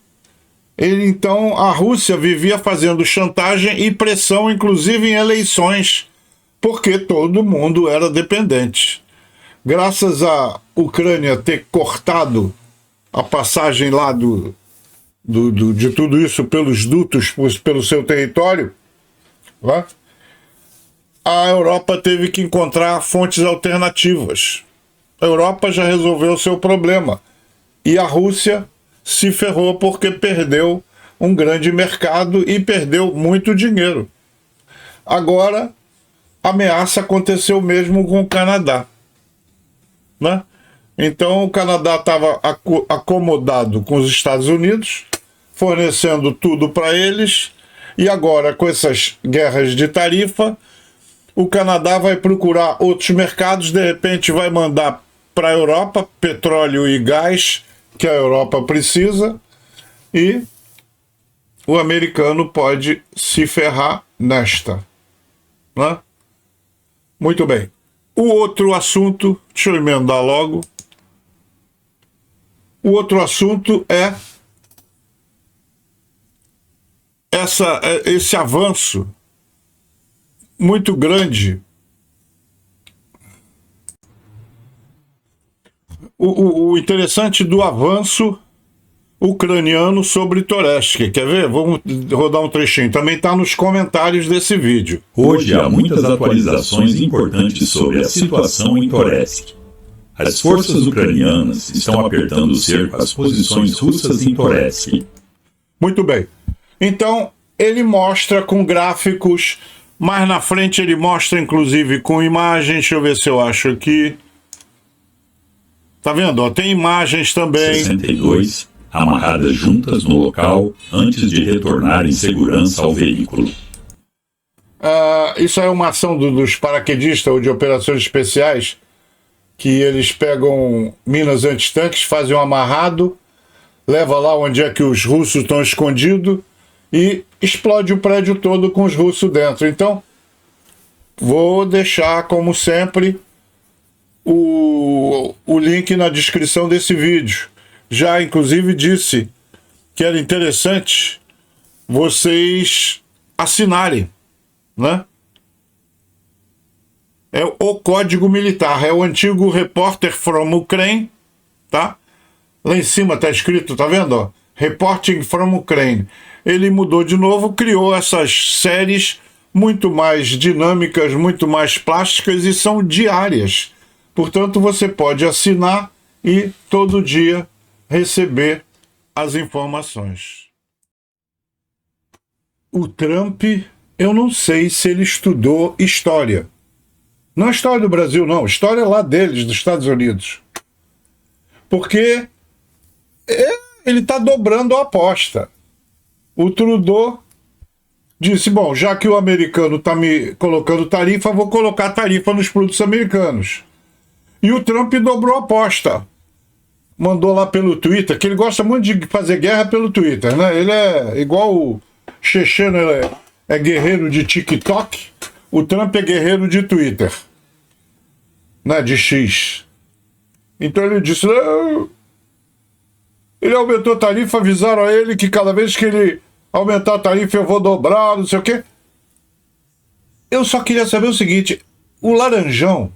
Então a Rússia vivia fazendo chantagem e pressão, inclusive em eleições, porque todo mundo era dependente. Graças à Ucrânia ter cortado a passagem lá de tudo isso pelos dutos, pelo seu território, né? A Europa teve que encontrar fontes alternativas. A Europa já resolveu o seu problema. E a Rússia se ferrou porque perdeu um grande mercado e perdeu muito dinheiro. Agora, a ameaça aconteceu mesmo com o Canadá, né? Então, o Canadá estava acomodado com os Estados Unidos, fornecendo tudo para eles, e agora, com essas guerras de tarifa, o Canadá vai procurar outros mercados, de repente vai mandar para a Europa petróleo e gás, que a Europa precisa, e o americano pode se ferrar nesta, né? Muito bem. O outro assunto, deixa eu emendar logo, o outro assunto é esse avanço muito grande. O interessante do avanço ucraniano sobre Toretsk. Quer ver? Vamos rodar um trechinho. Também está nos comentários desse vídeo. Hoje há muitas atualizações importantes sobre a situação em Toretsk. As forças ucranianas estão apertando o cerco às posições russas em Toretsk. Muito bem. Então, ele mostra com gráficos. Mais na frente ele mostra, inclusive, com imagens. Deixa eu ver se eu acho aqui. Tá vendo? Ó, tem imagens também. 62, amarradas juntas no local antes de retornar em segurança ao veículo. Isso é uma ação dos paraquedistas ou de operações especiais, que eles pegam minas antitanques, fazem um amarrado, leva lá onde é que os russos estão escondidos e explode o prédio todo com os russos dentro. Então, vou deixar, como sempre, o link na descrição desse vídeo. Já, inclusive, disse que era interessante vocês assinarem, né? É o Código Militar, é o antigo Reporter from Ukraine, tá? Lá em cima tá escrito, tá vendo? Ó? Reporting from Ukraine. Ele mudou de novo, criou essas séries muito mais dinâmicas, muito mais plásticas e são diárias. Portanto, você pode assinar e todo dia receber as informações. O Trump, eu não sei se ele estudou história. Não é história do Brasil, não. História lá deles, dos Estados Unidos. Porque ele está dobrando a aposta. O Trudeau disse, bom, já que o americano está me colocando tarifa, vou colocar tarifa nos produtos americanos. E o Trump dobrou a aposta. Mandou lá pelo Twitter, que ele gosta muito de fazer guerra pelo Twitter, né? Ele é igual o checheno, ele é guerreiro de TikTok, o Trump é guerreiro de Twitter, né? De X. Então ele disse, ele aumentou a tarifa, avisaram a ele que cada vez que ele aumentar a tarifa eu vou dobrar, não sei o quê. Eu só queria saber o seguinte, o Laranjão,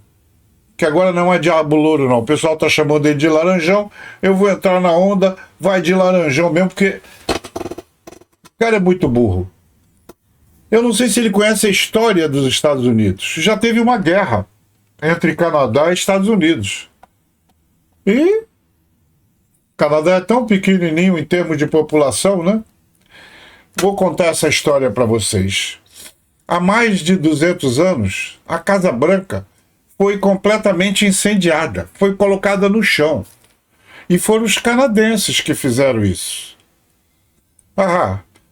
que agora não é Diabo Louro não, o pessoal tá chamando ele de Laranjão, eu vou entrar na onda, vai de Laranjão mesmo, porque o cara é muito burro. Eu não sei se ele conhece a história dos Estados Unidos. Já teve uma guerra entre Canadá e Estados Unidos. E o Canadá é tão pequenininho em termos de população, né? Vou contar essa história para vocês. Há mais de 200 anos, a Casa Branca foi completamente incendiada, foi colocada no chão. E foram os canadenses que fizeram isso.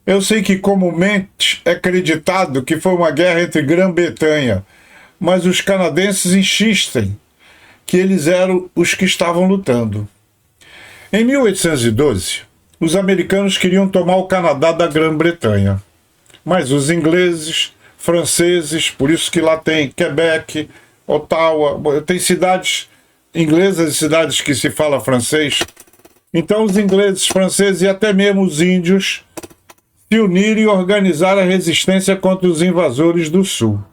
Eu sei que comumente é acreditado que foi uma guerra entre Grã-Bretanha, mas os canadenses insistem que eles eram os que estavam lutando. Em 1812, os americanos queriam tomar o Canadá da Grã-Bretanha, mas os ingleses, franceses, por isso que lá tem Quebec, Ottawa, tem cidades inglesas e cidades que se fala francês. Então os ingleses, franceses e até mesmo os índios se uniram e organizaram a resistência contra os invasores do sul.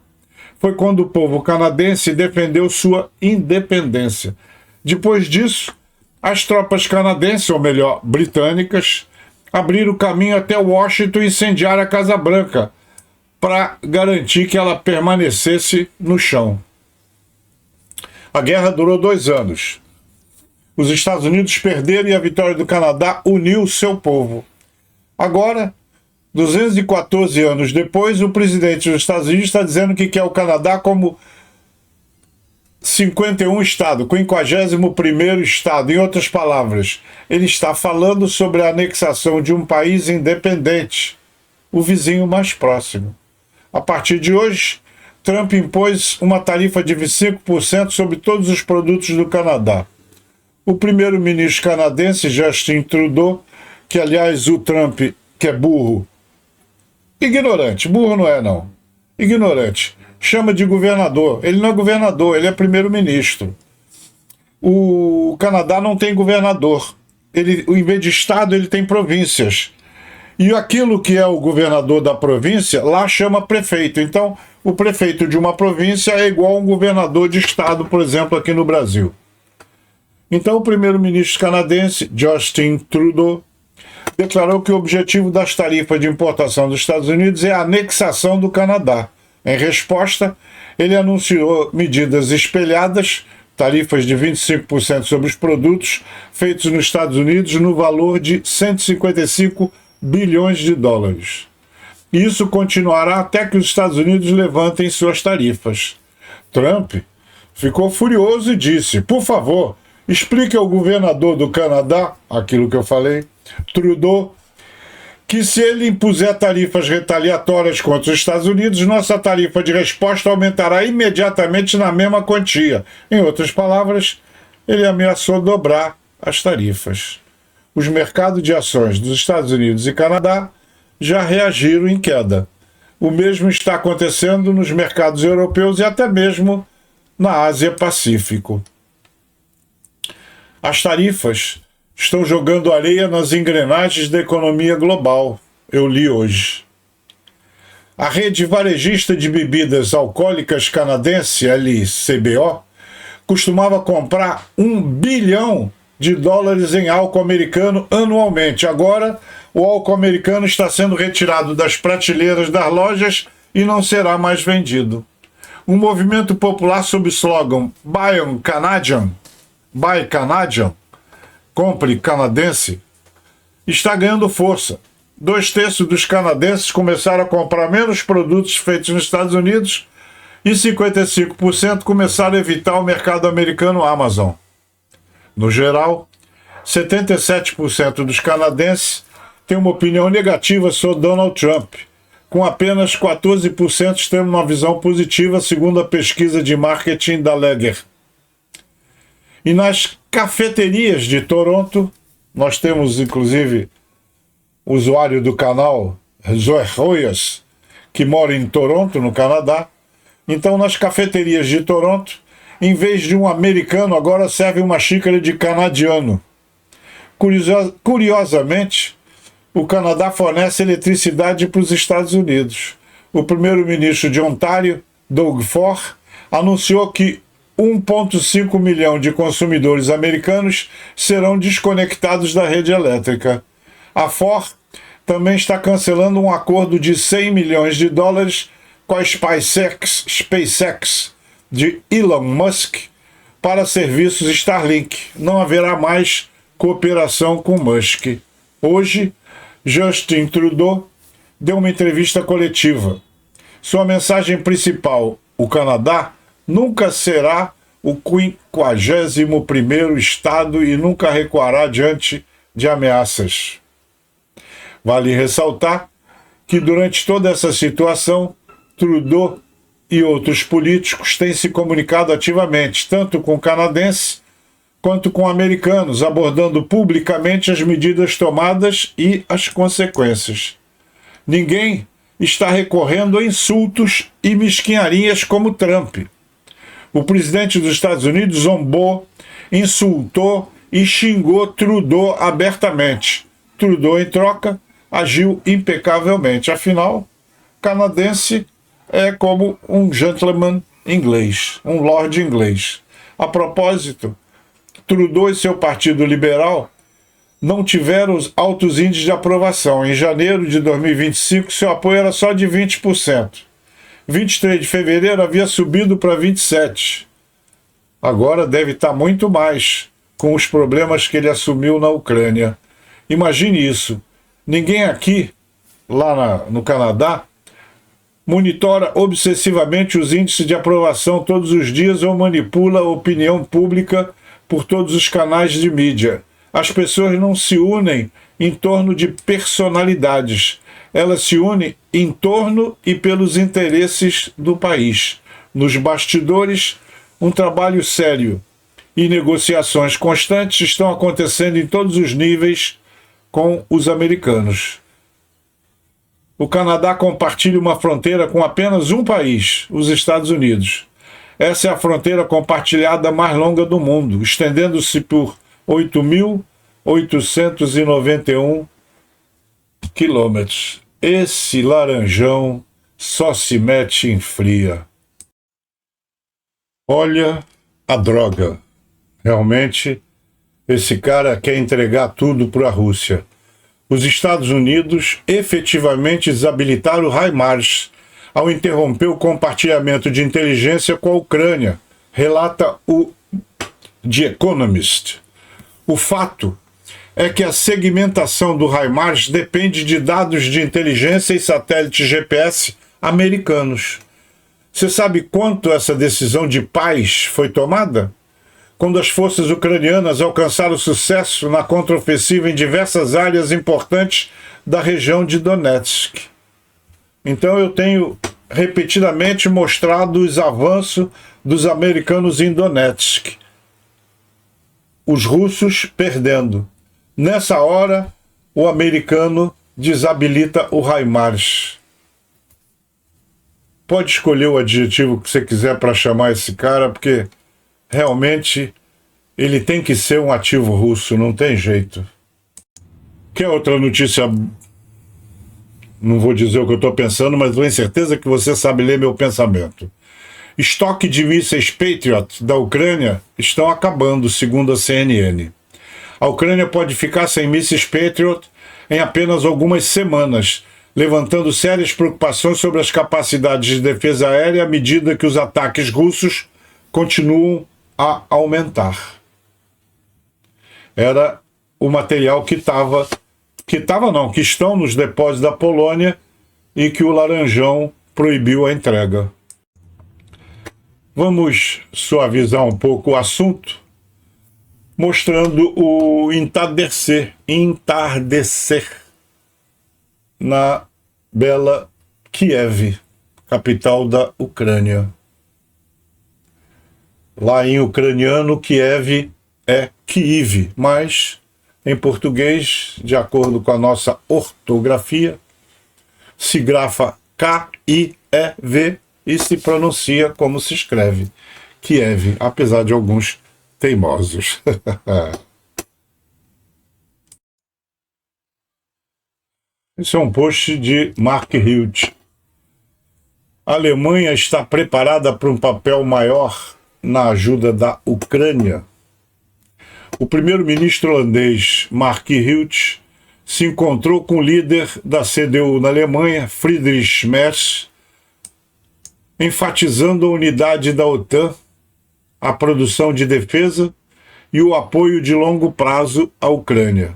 Foi quando o povo canadense defendeu sua independência. Depois disso, as tropas canadenses, ou melhor, britânicas, abriram caminho até Washington e incendiaram a Casa Branca para garantir que ela permanecesse no chão. A guerra durou 2 anos. Os Estados Unidos perderam e a vitória do Canadá uniu o seu povo. Agora, 214 anos depois, o presidente dos Estados Unidos está dizendo que quer o Canadá como 51 estado, 51º estado. Em outras palavras, ele está falando sobre a anexação de um país independente, o vizinho mais próximo. A partir de hoje, Trump impôs uma tarifa de 25% sobre todos os produtos do Canadá. O primeiro-ministro canadense, Justin Trudeau, que aliás o Trump, que é burro, ignorante, burro não é não, ignorante, chama de governador. Ele não é governador, ele é primeiro-ministro. O Canadá não tem governador. Ele, em vez de estado, ele tem províncias. E aquilo que é o governador da província, lá chama prefeito. Então, o prefeito de uma província é igual a um governador de estado, por exemplo, aqui no Brasil. Então, o primeiro-ministro canadense, Justin Trudeau, declarou que o objetivo das tarifas de importação dos Estados Unidos é a anexação do Canadá. Em resposta, ele anunciou medidas espelhadas, tarifas de 25% sobre os produtos feitos nos Estados Unidos no valor de 155 bilhões de dólares. Isso continuará até que os Estados Unidos levantem suas tarifas. Trump ficou furioso e disse: por favor, explique ao governador do Canadá, aquilo que eu falei, Trudeau, que se ele impuser tarifas retaliatórias contra os Estados Unidos, nossa tarifa de resposta aumentará imediatamente na mesma quantia. Em outras palavras, ele ameaçou dobrar as tarifas. Os mercados de ações dos Estados Unidos e Canadá já reagiram em queda. O mesmo está acontecendo nos mercados europeus e até mesmo na Ásia-Pacífico. As tarifas estão jogando areia nas engrenagens da economia global, eu li hoje. A rede varejista de bebidas alcoólicas canadense, LCBO, costumava comprar $1 bilhão em álcool americano anualmente. Agora, o álcool americano está sendo retirado das prateleiras das lojas e não será mais vendido. Um movimento popular sob o slogan Buy Canadian, compre canadense, está ganhando força. 2/3 dos canadenses começaram a comprar menos produtos feitos nos Estados Unidos e 55% começaram a evitar o mercado americano Amazon. No geral, 77% dos canadenses têm uma opinião negativa sobre Donald Trump, com apenas 14% tendo uma visão positiva, segundo a pesquisa de marketing da Legger. E nas cafeterias de Toronto, nós temos inclusive usuário do canal Zoe Royas, que mora em Toronto, no Canadá. Então, nas cafeterias de Toronto, em vez de um americano, agora serve uma xícara de canadiano. Curiosamente, o Canadá fornece eletricidade para os Estados Unidos. O primeiro-ministro de Ontário, Doug Ford, anunciou que 1,5 milhão de consumidores americanos serão desconectados da rede elétrica. A Ford também está cancelando um acordo de $100 milhões com a SpaceX de Elon Musk para serviços Starlink. Não haverá mais cooperação com Musk. Hoje, Justin Trudeau deu uma entrevista coletiva. Sua mensagem principal: o Canadá nunca será o 51º estado e nunca recuará diante de ameaças. Vale ressaltar que durante toda essa situação, Trudeau e outros políticos têm se comunicado ativamente, tanto com canadenses quanto com americanos, abordando publicamente as medidas tomadas e as consequências. Ninguém está recorrendo a insultos e mesquinharias como Trump. O presidente dos Estados Unidos zombou, insultou e xingou Trudeau abertamente. Trudeau, em troca, agiu impecavelmente. Afinal, canadense é como um gentleman inglês, um lord inglês. A propósito, Trudeau e seu Partido Liberal não tiveram altos índices de aprovação. Em janeiro de 2025, seu apoio era só de 20%. 23 de fevereiro havia subido para 27%. Agora deve estar muito mais, com os problemas que ele assumiu na Ucrânia. Imagine isso. Ninguém aqui, lá no Canadá, monitora obsessivamente os índices de aprovação todos os dias ou manipula a opinião pública por todos os canais de mídia. As pessoas não se unem em torno de personalidades. Elas se unem em torno e pelos interesses do país. Nos bastidores, um trabalho sério e negociações constantes estão acontecendo em todos os níveis com os americanos. O Canadá compartilha uma fronteira com apenas um país, os Estados Unidos. Essa é a fronteira compartilhada mais longa do mundo, estendendo-se por 8.891 quilômetros. Esse laranjão só se mete em fria. Olha a droga. Realmente, esse cara quer entregar tudo para a Rússia. Os Estados Unidos efetivamente desabilitaram o HIMARS ao interromper o compartilhamento de inteligência com a Ucrânia, relata o The Economist. O fato é que a segmentação do HIMARS depende de dados de inteligência e satélites GPS americanos. Você sabe quanto essa decisão de paz foi tomada? Quando as forças ucranianas alcançaram sucesso na contraofensiva em diversas áreas importantes da região de Donetsk. Então eu tenho repetidamente mostrado os avanços dos americanos em Donetsk. Os russos perdendo. Nessa hora, o americano desabilita o HIMARS. Pode escolher o adjetivo que você quiser para chamar esse cara, porque realmente ele tem que ser um ativo russo, não tem jeito. Quer outra notícia? Não vou dizer o que eu estou pensando, mas tenho certeza que você sabe ler meu pensamento. Estoque de mísseis Patriot da Ucrânia estão acabando, segundo a CNN. A Ucrânia pode ficar sem mísseis Patriot em apenas algumas semanas, levantando sérias preocupações sobre as capacidades de defesa aérea à medida que os ataques russos continuam a aumentar. Era o material que estão nos depósitos da Polônia e que o Laranjão proibiu a entrega. Vamos suavizar um pouco o assunto, mostrando o entardecer na bela Kiev, capital da Ucrânia. Lá em ucraniano, Kiev é Kyiv, mas em português, de acordo com a nossa ortografia, se grafa K-I-E-V e se pronuncia como se escreve, Kiev, apesar de alguns teimosos. Esse é um post de Mark Rutte. A Alemanha está preparada para um papel maior na ajuda da Ucrânia. O primeiro-ministro holandês Mark Rutte se encontrou com o líder da CDU na Alemanha, Friedrich Merz, enfatizando a unidade da OTAN, a produção de defesa e o apoio de longo prazo à Ucrânia.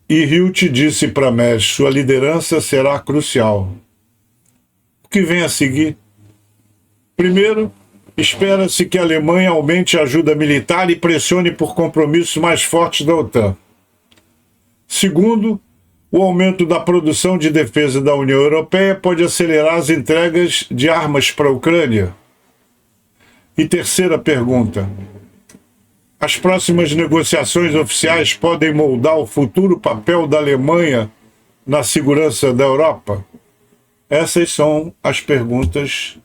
E Rutte disse para Merz: sua liderança será crucial. O que vem a seguir? Primeiro, espera-se que a Alemanha aumente a ajuda militar e pressione por compromissos mais fortes da OTAN. Segundo, o aumento da produção de defesa da União Europeia pode acelerar as entregas de armas para a Ucrânia. E terceira pergunta: as próximas negociações oficiais podem moldar o futuro papel da Alemanha na segurança da Europa? Essas são as perguntas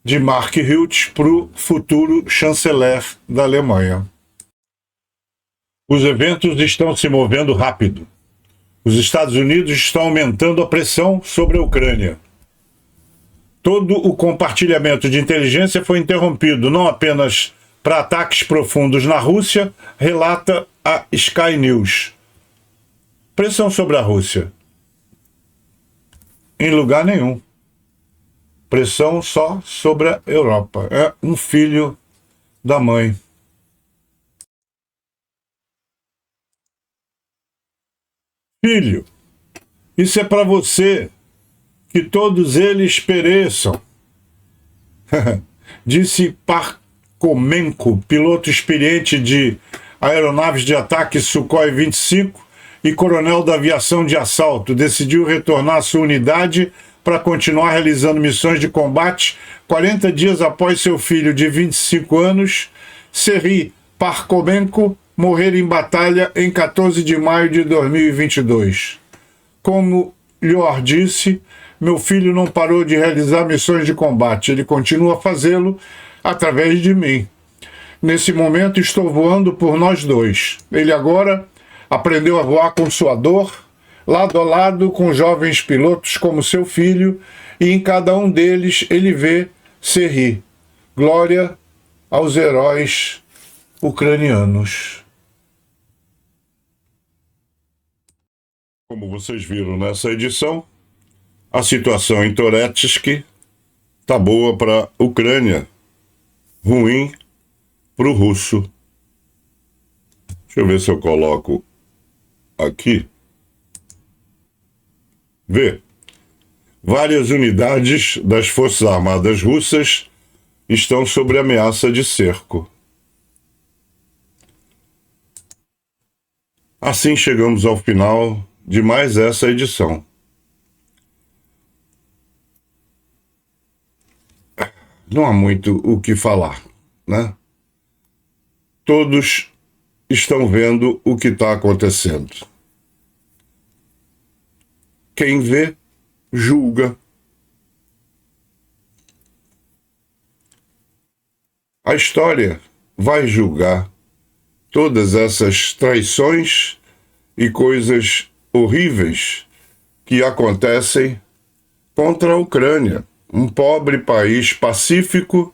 de Mark Rutte para o futuro chanceler da Alemanha. Os eventos estão se movendo rápido. Os Estados Unidos estão aumentando a pressão sobre a Ucrânia. Todo o compartilhamento de inteligência foi interrompido, não apenas para ataques profundos na Rússia, relata a Sky News. Pressão sobre a Rússia? Em lugar nenhum. Pressão só sobre a Europa. É um filho da mãe. Filho, isso é para você, que todos eles pereçam. Disse Parkomenko, piloto experiente de aeronaves de ataque Sukhoi 25 e coronel da aviação de assalto. Decidiu retornar à sua unidade para continuar realizando missões de combate 40 dias após seu filho de 25 anos, Serhiy Parkomenko, morrer em batalha em 14 de maio de 2022. Como Lior disse, meu filho não parou de realizar missões de combate, ele continua a fazê-lo através de mim. Nesse momento estou voando por nós dois. Ele agora aprendeu a voar com sua dor, lado a lado com jovens pilotos como seu filho, e em cada um deles ele vê Serhi. Glória aos heróis ucranianos. Como vocês viram nessa edição, a situação em Toretsk tá boa para a Ucrânia, ruim para o russo. Deixa eu ver se eu coloco aqui. Vê. Várias unidades das Forças Armadas Russas estão sob ameaça de cerco. Assim chegamos ao final de mais essa edição. Não há muito o que falar, né? Todos estão vendo o que está acontecendo. Quem vê, julga. A história vai julgar todas essas traições e coisas horríveis que acontecem contra a Ucrânia, um pobre país pacífico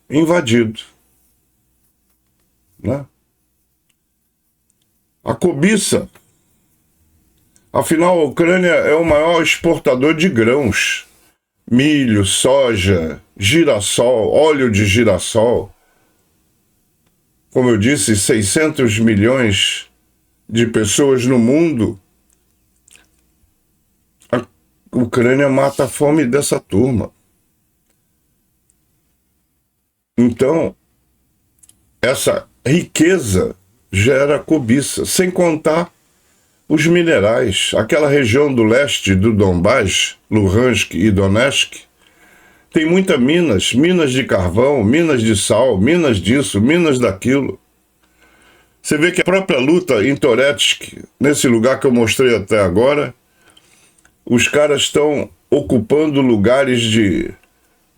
invadido, né? A cobiça. Afinal, a Ucrânia é o maior exportador de grãos, milho, soja, girassol, óleo de girassol. Como eu disse, 600 milhões de pessoas no mundo. A Ucrânia mata a fome dessa turma. Então, essa riqueza gera cobiça, sem contar os minerais. Aquela região do leste do Donbás, Luhansk e Donetsk, tem muitas minas de carvão, minas de sal, minas disso, minas daquilo. Você vê que a própria luta em Toretsk, nesse lugar que eu mostrei até agora, os caras estão ocupando lugares de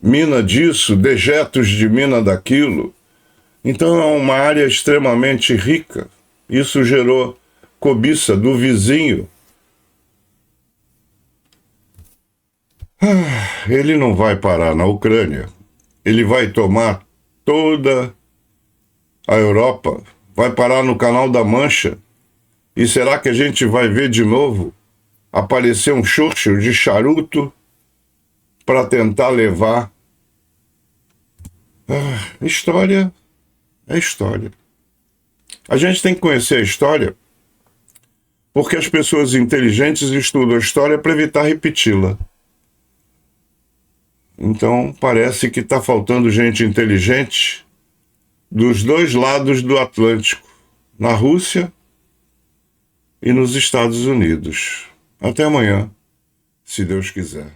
mina disso, dejetos de mina daquilo. Então é uma área extremamente rica. Isso gerou cobiça do vizinho. Ele não vai parar na Ucrânia. Ele vai tomar toda a Europa, vai parar no Canal da Mancha. E será que a gente vai ver de novo aparecer um Churchill de charuto para tentar levar? História é história. A gente tem que conhecer a história porque as pessoas inteligentes estudam a história para evitar repeti-la. Então, parece que está faltando gente inteligente dos dois lados do Atlântico, na Rússia e nos Estados Unidos. Até amanhã, se Deus quiser.